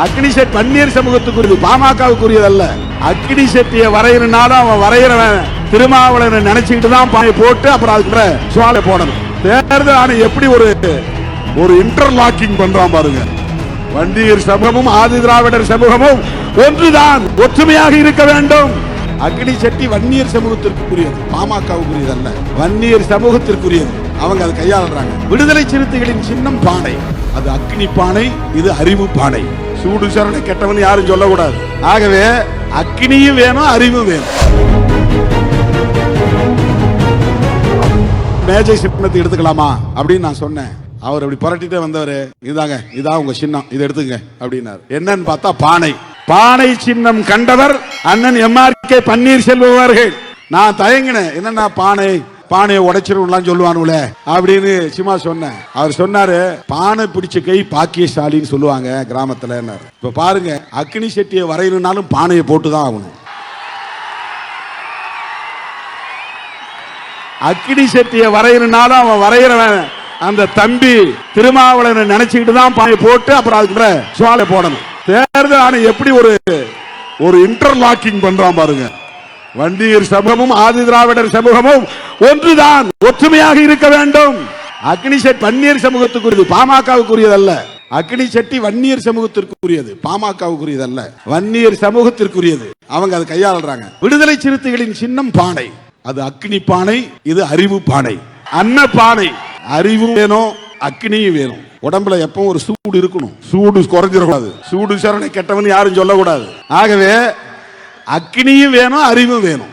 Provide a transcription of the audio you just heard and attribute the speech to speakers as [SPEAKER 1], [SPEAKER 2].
[SPEAKER 1] அக்னி set Vanniyar சமூகத்துக்குரியது, பாமகவுக்குரியதல்ல. அக்னி செட்டியை வரையறனாலும் அவன் வரைகிறவன் திருமாவளவனை நினைச்சுக்கிட்டு தான் பாயை போட்டு அப்புறம் அதுக்குள்ள சுவாலை போடணும். தேர்தல் ஆணையம் எப்படி ஒரு இன்டர்லாக்கிங் பண்றான் பாருங்க. வன்னியர் சமூகமும் ஆதி திராவிடர் சமூகமும் ஒன்றுதான், ஒற்றுமையாக இருக்க வேண்டும். அக்னி செட்டி வன்னியர் சமூகத்திற்குரியது, பாமகவுக்குரியதல்ல, வன்னியர் சமூகத்திற்குரியது. அவங்க அதை கையாளுறாங்க. விடுதலை சிறுத்தைகளின் சின்னம் பானை, அது அக்னி பானை, இது அறிவு பானை. சூடு சரணை கெட்டவன் யாரும் சொல்லக்கூடாது. ஆகவே அக்னியும் வேணும், அறிவும் வேணும். மேஜை சின்னத்தை எடுத்துக்கலாமா அப்படின்னு நான் சொன்னேன். அவர் அப்படி புரட்டிட்டே வந்தவர், இதாங்க இதான் உங்க சின்னம், இதை எடுத்துங்க அப்படின்னாரு. என்னன்னு பார்த்தா பானை. பானை சின்னம் கண்டவர் அண்ணன் எம்ஆர்கே பன்னீர்செல்வம் அவர்கள். நான் தயங்கினேன், என்னன்னா பானையை உடைச்சிருலாம் சொல்லுவானுல அப்படின்னு சும்மா சொன்னேன். அவர் சொன்னாரு, பானை பிடிச்ச கை பாக்கியசாலின்னு சொல்லுவாங்க கிராமத்துல. இப்ப பாருங்க, அக்னி செட்டியை வரையணும்னாலும் பானையை போட்டுதான் ஆகணும். அக்னி செட்டியை வரையணும்னாலும் அவன் வரைகிறவன் அந்த தம்பி திருமாவளவனை நினைச்சுக்கிட்டு தான் பாயை போட்டு அப்புறம் அதுக்குள்ள சுவாலை போடணும். தேர்தல் ஆணையம் எப்படி ஒரு இன்டர்லாக்கிங் பண்றான் பாருங்க. வன்னியர் சமூகமும் ஆதி திராவிடர் சமூகமும் ஒன்றுதான், ஒற்றுமையாக இருக்க வேண்டும். அக்னி செட் வன்னியர் சமூகத்துக்குரியது, பாமகவுக்குரியதல்ல. அக்னி செட்டி வன்னியர் சமூகத்திற்குரியது, பாமகவுக்குரியதல்ல, வன்னியர் சமூகத்திற்குரியது. அவங்க அதை கையாளுறாங்க. விடுதலை சிறுத்தைகளின் சின்னம் பானை, அது அக்னி பானை, இது அறிவு பானை. அன்ன பானை, அறிவும் வேணும், அக்னியும் வேணும். உடம்புல எப்பவும் ஒரு சூடு இருக்கணும், சூடு குறைஞ்சிடக்கூடாது. சூடு சரணை கெட்டவன் யாரும் சொல்லக்கூடாது. ஆகவே அக்னியும் வேணும், அறிவும் வேணும்.